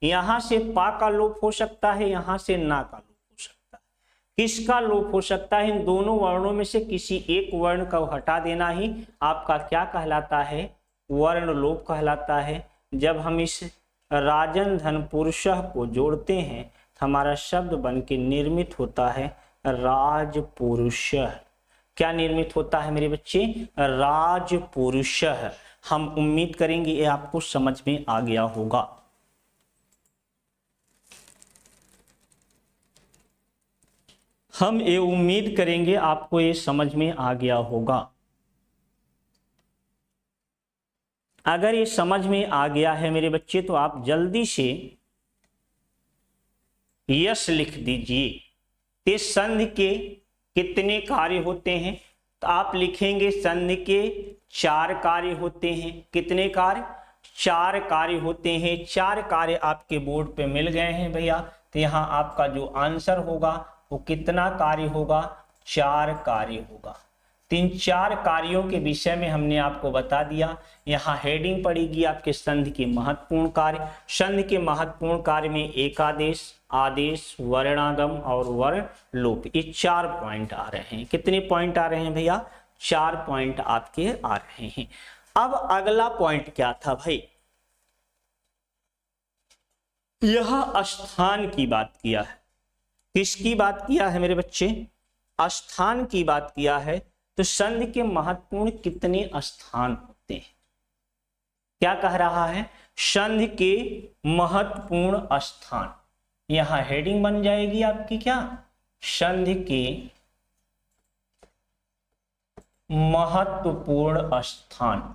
यहां से पा का लोप हो सकता है, यहां से ना का लोप हो सकता है। किसका लोप हो सकता है? इन दोनों वर्णों में से किसी एक वर्ण को हटा देना ही आपका क्या कहलाता है? वर्ण लोप कहलाता है। जब हम इस राजन धन पुरुष को जोड़ते हैं तो हमारा शब्द बन के निर्मित होता है राजपुरुष। क्या निर्मित होता है मेरे बच्चे? राजपुरुष। हम उम्मीद करेंगे ये आपको समझ में आ गया होगा। हम ये उम्मीद करेंगे आपको ये समझ में आ गया होगा। अगर ये समझ में आ गया है मेरे बच्चे तो आप जल्दी से यस लिख दीजिए। ते संधि के कितने कार्य होते हैं? तो आप लिखेंगे संधि के 4 कार्य होते हैं। कितने कार्य? 4 कार्य होते हैं। 4 कार्य आपके बोर्ड पे मिल गए हैं भैया। तो यहाँ आपका जो आंसर होगा वो कितना कार्य होगा? 4 कार्य होगा। 3-4 कार्यों के विषय में हमने आपको बता दिया। यहाँ हेडिंग पड़ेगी आपके संधि के महत्वपूर्ण कार्य। संधि के महत्वपूर्ण कार्य में एकादेश, आदेश, वर्णागम और वर्ण लोप, ये 4 पॉइंट आ रहे हैं। कितने पॉइंट आ रहे हैं भैया? 4 पॉइंट आपके आ रहे हैं। अब अगला पॉइंट क्या था भाई? यह स्थान की बात किया है। किसकी बात किया है मेरे बच्चे? स्थान की बात किया है। तो संधि के महत्वपूर्ण कितने स्थान होते हैं? क्या कह रहा है? संधि के महत्वपूर्ण स्थान। यहां हेडिंग बन जाएगी आपकी क्या? संधि के महत्वपूर्ण स्थान।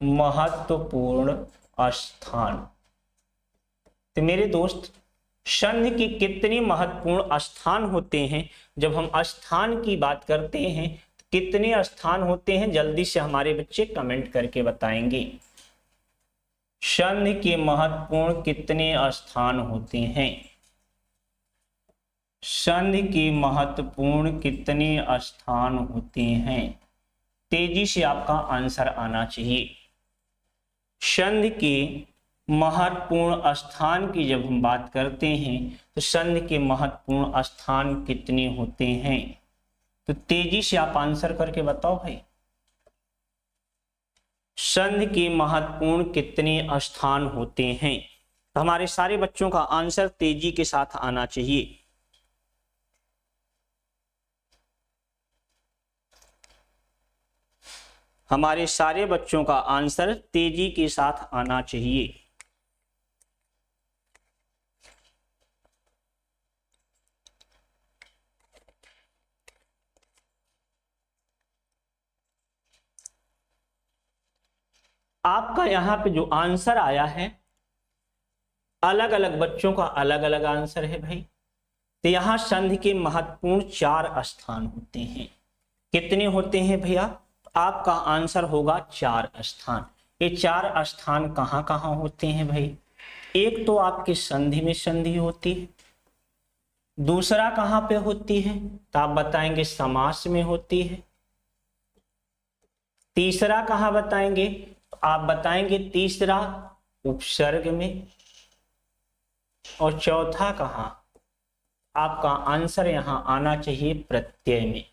महत्वपूर्ण स्थान। तो मेरे दोस्त संधि के कितने महत्वपूर्ण स्थान होते हैं? जब हम स्थान की बात करते हैं तो कितने स्थान होते हैं? जल्दी से हमारे बच्चे कमेंट करके बताएंगे। संधि के महत्वपूर्ण कितने स्थान होते हैं? संधि के महत्वपूर्ण कितने स्थान होते हैं? तेजी से आपका आंसर आना चाहिए। संधि के महत्वपूर्ण स्थान की जब हम बात करते हैं तो संधि के महत्वपूर्ण स्थान कितने होते हैं? तो तेजी से आप आंसर करके बताओ भाई। संधि के महत्वपूर्ण कितने स्थान होते हैं? तो हमारे सारे बच्चों का आंसर तेजी के साथ आना चाहिए। हमारे सारे बच्चों का आंसर तेजी के साथ आना चाहिए। आपका यहाँ पे जो आंसर आया है, अलग अलग बच्चों का अलग अलग आंसर है भाई। तो यहाँ संधि के महत्वपूर्ण 4 स्थान होते हैं। कितने होते हैं भैया? आपका आंसर होगा 4 स्थान। ये 4 स्थान कहाँ कहाँ होते हैं भाई? एक तो आपकी संधि में संधि होती है, दूसरा कहाँ पे होती है? तो आप बताएंगे समास में होती है। तीसरा कहाँ बताएंगे? तो आप बताएंगे तीसरा उपसर्ग में। और चौथा कहाँ? आपका आंसर यहां आना चाहिए प्रत्यय में।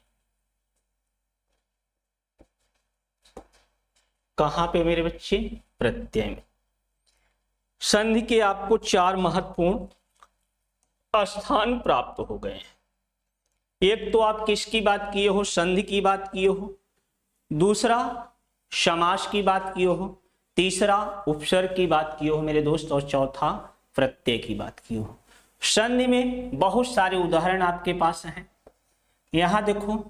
कहां पे मेरे बच्चे? प्रत्यय में। संधि के आपको 4 महत्वपूर्ण स्थान प्राप्त हो गए हैं। एक तो आप किसकी बात किए हो? संधि की बात किए हो, दूसरा समास की बात किए हो, तीसरा उपसर्ग की बात किए हो मेरे दोस्त, और चौथा प्रत्यय की बात किए हो। संधि में बहुत सारे उदाहरण आपके पास हैं। यहां देखो,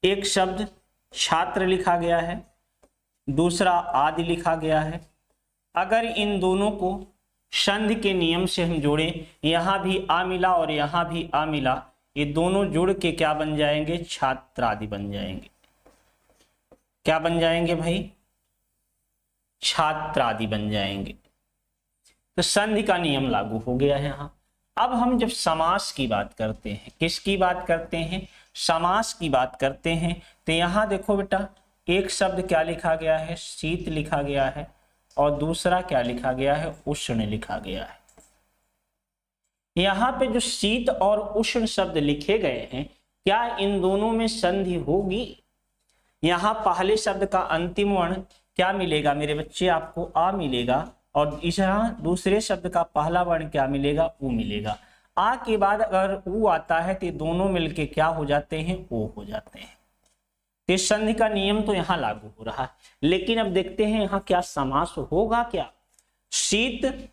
एक शब्द छात्र लिखा गया है, दूसरा आदि लिखा गया है। अगर इन दोनों को संधि के नियम से हम जोड़ें, यहां भी आ मिला और यहां भी आ मिला, ये दोनों जुड़ के क्या बन जाएंगे? छात्र आदि बन जाएंगे। क्या बन जाएंगे भाई? छात्र आदि बन जाएंगे। तो संधि का नियम लागू हो गया है यहाँ। अब हम जब समास की बात करते हैं, किसकी बात करते हैं? समास की बात करते हैं। तो यहाँ देखो बेटा, एक शब्द क्या लिखा गया है? शीत लिखा गया है, और दूसरा क्या लिखा गया है? उष्ण लिखा गया है। यहाँ पे जो शीत और उष्ण शब्द लिखे गए हैं, क्या इन दोनों में संधि होगी? यहाँ पहले शब्द का अंतिम वर्ण क्या मिलेगा मेरे बच्चे? आपको आ मिलेगा, और इस दूसरे शब्द का पहला वर्ण क्या मिलेगा? ऊ मिलेगा। आ के बाद अगर ऊ आता है तो दोनों मिलके क्या हो जाते हैं? ओ हो जाते हैं। तो संधि का नियम तो यहाँ लागू हो रहा है। लेकिन अब देखते हैं यहाँ क्या समास होगा क्या? शीत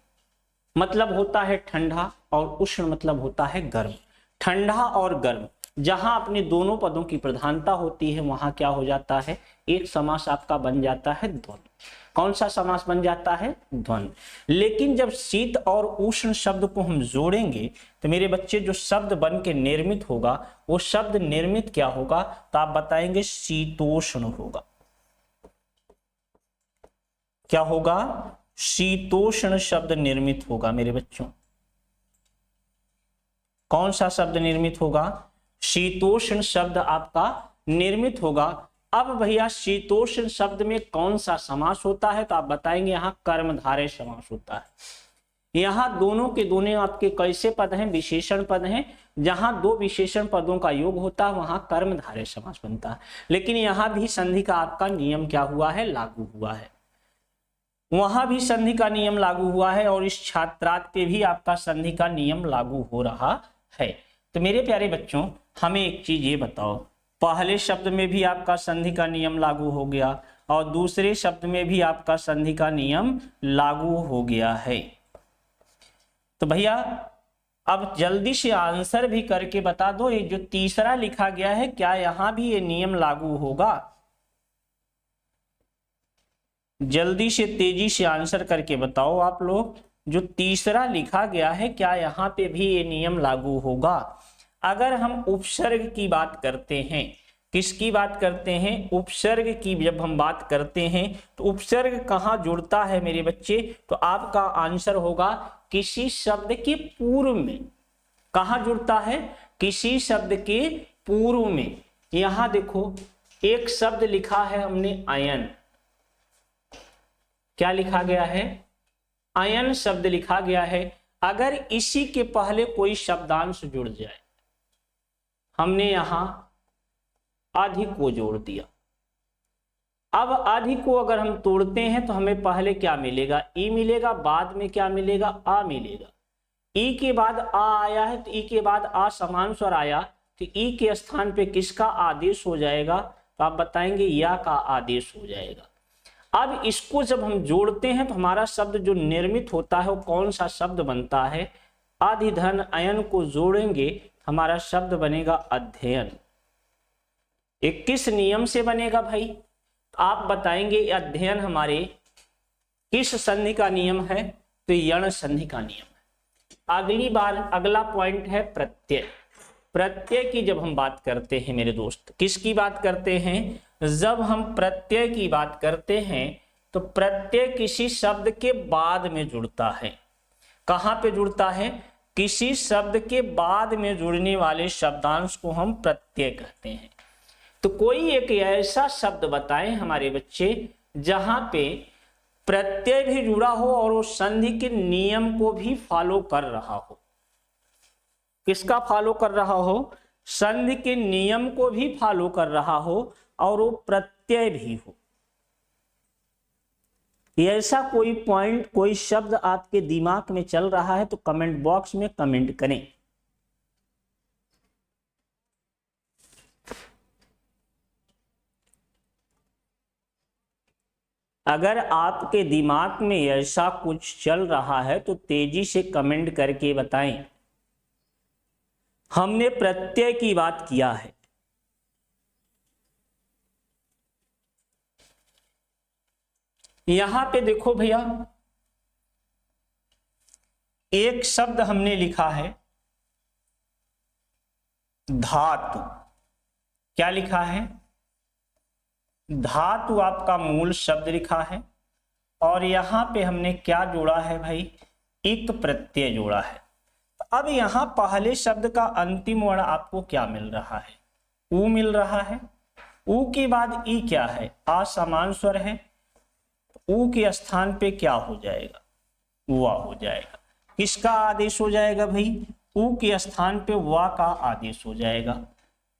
मतलब होता है ठंडा, और उष्ण मतलब होता है गर्म। ठंडा और गर्म जहां अपने दोनों पदों की प्रधानता होती है, वहां क्या हो जाता है? एक समास आपका बन जाता है द्वंद्व। कौन सा समास बन जाता है? द्वंद्व। लेकिन जब शीत और उष्ण शब्द को हम जोड़ेंगे तो मेरे बच्चे जो शब्द बन के निर्मित होगा, वो शब्द निर्मित क्या होगा? तो आप बताएंगे शीतोष्ण होगा। क्या होगा? शीतोष्ण शब्द निर्मित होगा मेरे बच्चों। कौन सा शब्द निर्मित होगा? शीतोष्ण शब्द आपका निर्मित होगा। अब भैया शीतोष्ण शब्द में कौन सा समास होता है? तो आप बताएंगे यहाँ कर्मधारय समास होता है। यहाँ दोनों के दोनों आपके कैसे पद हैं? विशेषण पद हैं। जहां दो विशेषण पदों का योग होता है वहां कर्मधारय समास बनता है। लेकिन यहाँ भी संधि का आपका नियम क्या हुआ है? लागू हुआ है। वहां भी संधि का नियम लागू हुआ है, और इस छात्रार्थ पे भी आपका संधि का नियम लागू हो रहा है। तो मेरे प्यारे बच्चों, हमें एक चीज ये बताओ, पहले शब्द में भी आपका संधि का नियम लागू हो गया, और दूसरे शब्द में भी आपका संधि का नियम लागू हो गया है। तो भैया अब जल्दी से आंसर भी करके बता दो, ये जो तीसरा लिखा गया है, क्या यहां भी ये नियम लागू होगा? जल्दी से तेजी से आंसर करके बताओ आप लोग। जो तीसरा लिखा गया है, क्या यहाँ पे भी ये नियम लागू होगा? अगर हम उपसर्ग की बात करते हैं, किसकी बात करते हैं? उपसर्ग की जब हम बात करते हैं तो उपसर्ग कहाँ जुड़ता है मेरे बच्चे? तो आपका आंसर होगा किसी शब्द के पूर्व में। कहाँ जुड़ता है? किसी शब्द के पूर्व में। यहां देखो, एक शब्द लिखा है हमने अयन। क्या लिखा गया है? अयन शब्द लिखा गया है। अगर इसी के पहले कोई शब्दांश जुड़ जाए, हमने यहां आदि को जोड़ दिया। अब आदि को अगर हम तोड़ते हैं तो हमें पहले क्या मिलेगा? ई मिलेगा, बाद में क्या मिलेगा? आ मिलेगा। ई के बाद आ आया है, तो ई के बाद आ समान स्वर आया, तो ई के स्थान पे किसका आदेश हो जाएगा? तो आप बताएंगे या का आदेश हो जाएगा। अब इसको जब हम जोड़ते हैं तो हमारा शब्द जो निर्मित होता है वो कौन सा शब्द बनता है? आदि धन अयन को जोड़ेंगे, हमारा शब्द बनेगा अध्ययन। 21 नियम से बनेगा भाई। आप बताएंगे अध्ययन हमारे किस संधि का नियम है, तो यण संधि का नियम है। अगली बार अगला पॉइंट है प्रत्यय। प्रत्यय की जब हम बात करते हैं मेरे दोस्त, किसकी बात करते हैं, जब हम प्रत्यय की बात करते हैं तो प्रत्यय किसी शब्द के बाद में जुड़ता है। कहां पे जुड़ता है, किसी शब्द के बाद में जुड़ने वाले शब्दांश को हम प्रत्यय कहते हैं। तो कोई एक ऐसा शब्द बताएं हमारे बच्चे जहां पे प्रत्यय भी जुड़ा हो और वो संधि के नियम को भी फॉलो कर रहा हो। किसका फॉलो कर रहा हो, संधि के नियम को भी फॉलो कर रहा हो और वो प्रत्यय भी हो। ऐसा कोई पॉइंट, कोई शब्द आपके दिमाग में चल रहा है तो कमेंट बॉक्स में कमेंट करें। अगर आपके दिमाग में ऐसा कुछ चल रहा है तो तेजी से कमेंट करके बताएं। हमने प्रत्यय की बात किया है, यहां पे देखो भैया, एक शब्द हमने लिखा है धातु। क्या लिखा है, धातु आपका मूल शब्द लिखा है और यहां पे हमने क्या जोड़ा है भाई, इक प्रत्यय जोड़ा है। अब यहां पहले शब्द का अंतिम वर्ण आपको क्या मिल रहा है, ऊ मिल रहा है। ऊ के बाद ई क्या है, आ समान स्वर है। ऊ के स्थान पे क्या हो जाएगा, वा हो जाएगा। किसका आदेश हो जाएगा भाई, ऊ के स्थान पे वा का आदेश हो जाएगा।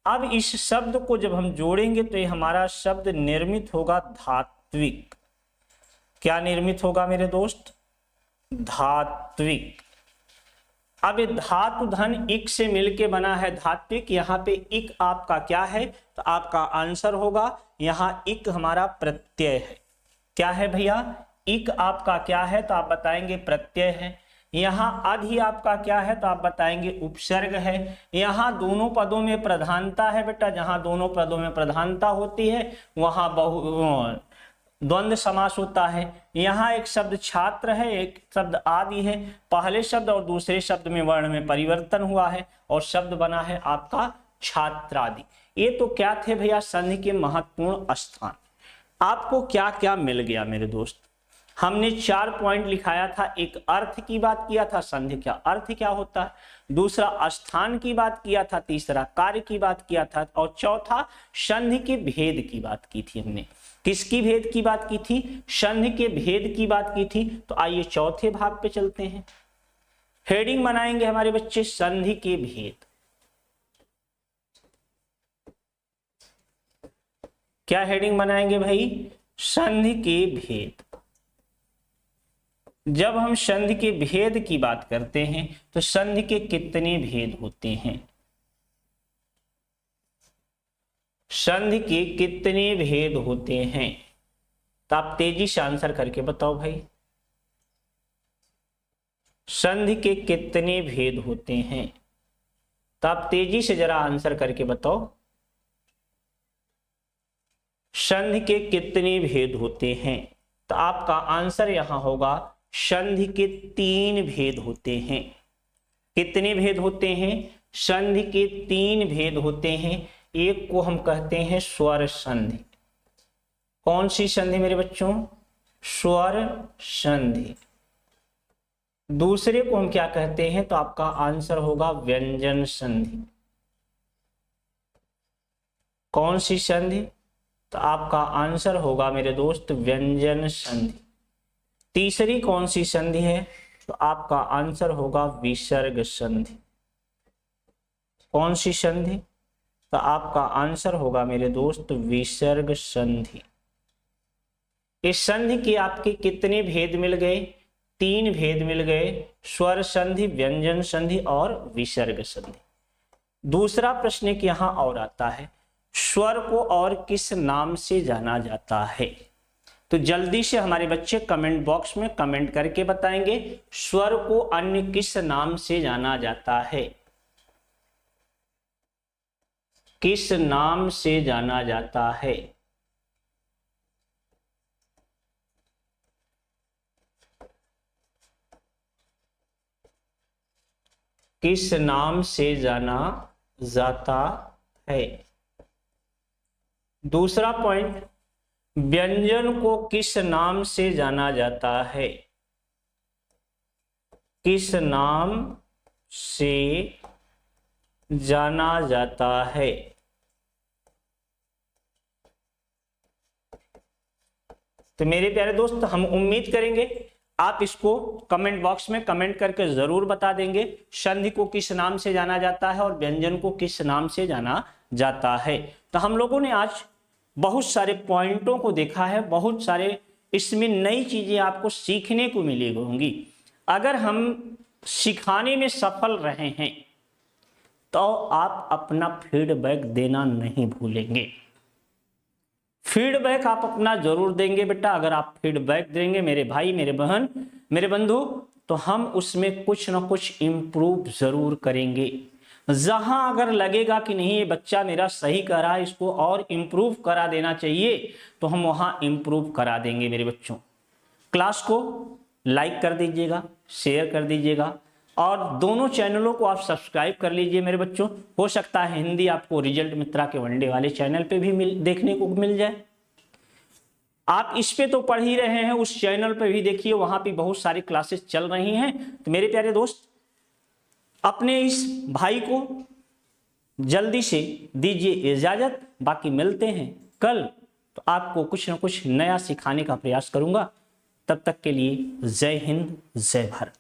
अब इस शब्द को जब हम जोड़ेंगे तो ये हमारा शब्द निर्मित होगा धात्विक। क्या निर्मित होगा मेरे दोस्त, धात्विक। अब ये धातु धन इक से मिलके बना है धात्विक। यहाँ पे इक आपका क्या है, तो आपका आंसर होगा, यहाँ इक हमारा प्रत्यय है। क्या है भैया, इक आपका क्या है, तो आप बताएंगे प्रत्यय है। यहाँ अधि आपका क्या है, तो आप बताएंगे उपसर्ग है। यहाँ दोनों पदों में प्रधानता है बेटा, जहां दोनों पदों में प्रधानता होती है वहां द्वंद्व समास होता है। यहाँ एक शब्द छात्र है, एक शब्द आदि है। पहले शब्द और दूसरे शब्द में वर्ण में परिवर्तन हुआ है और शब्द बना है आपका छात्रादि। ये तो क्या थे भैया संधि के महत्वपूर्ण स्थान। आपको क्या क्या मिल गया मेरे दोस्त, हमने 4 पॉइंट लिखाया था। एक अर्थ की बात किया था, संधि क्या अर्थ क्या होता है। दूसरा स्थान की बात किया था। तीसरा कार्य की बात किया था और चौथा संधि के भेद की बात की थी। हमने किसकी भेद की बात की थी, संधि के भेद की बात की थी। तो आइए चौथे भाग पे चलते हैं। हेडिंग बनाएंगे हमारे बच्चे संधि के भेद। क्या हेडिंग बनाएंगे भाई, संधि के भेद। जब हम संधि के भेद की बात करते हैं तो संधि के कितने भेद होते हैं, संधि के कितने भेद होते हैं, तो आप तेजी से आंसर करके बताओ भाई। संधि के कितने भेद होते हैं, तो आप तेजी से जरा आंसर करके बताओ। संधि के कितने भेद होते हैं, तो आपका आंसर यहां होगा संधि के 3 भेद होते हैं। कितने भेद होते हैं, संधि के 3 भेद होते हैं। एक को हम कहते हैं स्वर संधि। कौन सी संधि मेरे बच्चों, स्वर संधि। दूसरे को हम क्या कहते हैं, तो आपका आंसर होगा व्यंजन संधि। कौन सी संधि, तो आपका आंसर होगा मेरे दोस्त व्यंजन संधि। तीसरी कौन सी संधि है, तो आपका आंसर होगा विसर्ग संधि। कौन सी संधि, तो आपका आंसर होगा मेरे दोस्त विसर्ग संधि। इस संधि के आपके कितने भेद मिल गए, 3 भेद मिल गए, स्वर संधि, व्यंजन संधि और विसर्ग संधि। दूसरा प्रश्न एक यहां और आता है, स्वर को और किस नाम से जाना जाता है। तो जल्दी से हमारे बच्चे कमेंट बॉक्स में कमेंट करके बताएंगे स्वर को अन्य किस नाम से जाना जाता है, किस नाम से जाना जाता है। किस नाम से जाना जाता है। दूसरा पॉइंट, व्यंजन को किस नाम से जाना जाता है। किस नाम से जाना जाता है। तो मेरे प्यारे दोस्त, हम उम्मीद करेंगे आप इसको कमेंट बॉक्स में कमेंट करके जरूर बता देंगे। संधि को किस नाम से जाना जाता है और व्यंजन को किस नाम से जाना जाता है। तो हम लोगों ने आज बहुत सारे पॉइंटों को देखा है, बहुत सारे इसमें नई चीजें आपको सीखने को मिली होंगी। अगर हम सिखाने में सफल रहे हैं तो आप अपना फीडबैक देना नहीं भूलेंगे। फीडबैक आप अपना जरूर देंगे बेटा। अगर आप फीडबैक देंगे मेरे भाई, मेरे बहन, मेरे बंधु, तो हम उसमें कुछ ना कुछ इम्प्रूव जरूर करेंगे। जहां अगर लगेगा कि नहीं ये बच्चा मेरा सही कर रहा है, इसको और इम्प्रूव करा देना चाहिए, तो हम वहां इम्प्रूव करा देंगे मेरे बच्चों। क्लास को लाइक कर दीजिएगा, शेयर कर दीजिएगा और दोनों चैनलों को आप सब्सक्राइब कर लीजिए मेरे बच्चों। हो सकता है हिंदी आपको रिजल्ट मित्रा के वनडे वाले चैनल पे भी देखने को मिल जाए। आप इस पे तो पढ़ ही रहे हैं, उस चैनल पे भी देखिए, वहां पे बहुत सारी क्लासेस चल रही हैं। तो मेरे प्यारे दोस्त, अपने इस भाई को जल्दी से दीजिए इजाजत। बाकी मिलते हैं कल, तो आपको कुछ ना कुछ नया सिखाने का प्रयास करूंगा। तब तक के लिए जय हिंद, जय भारत।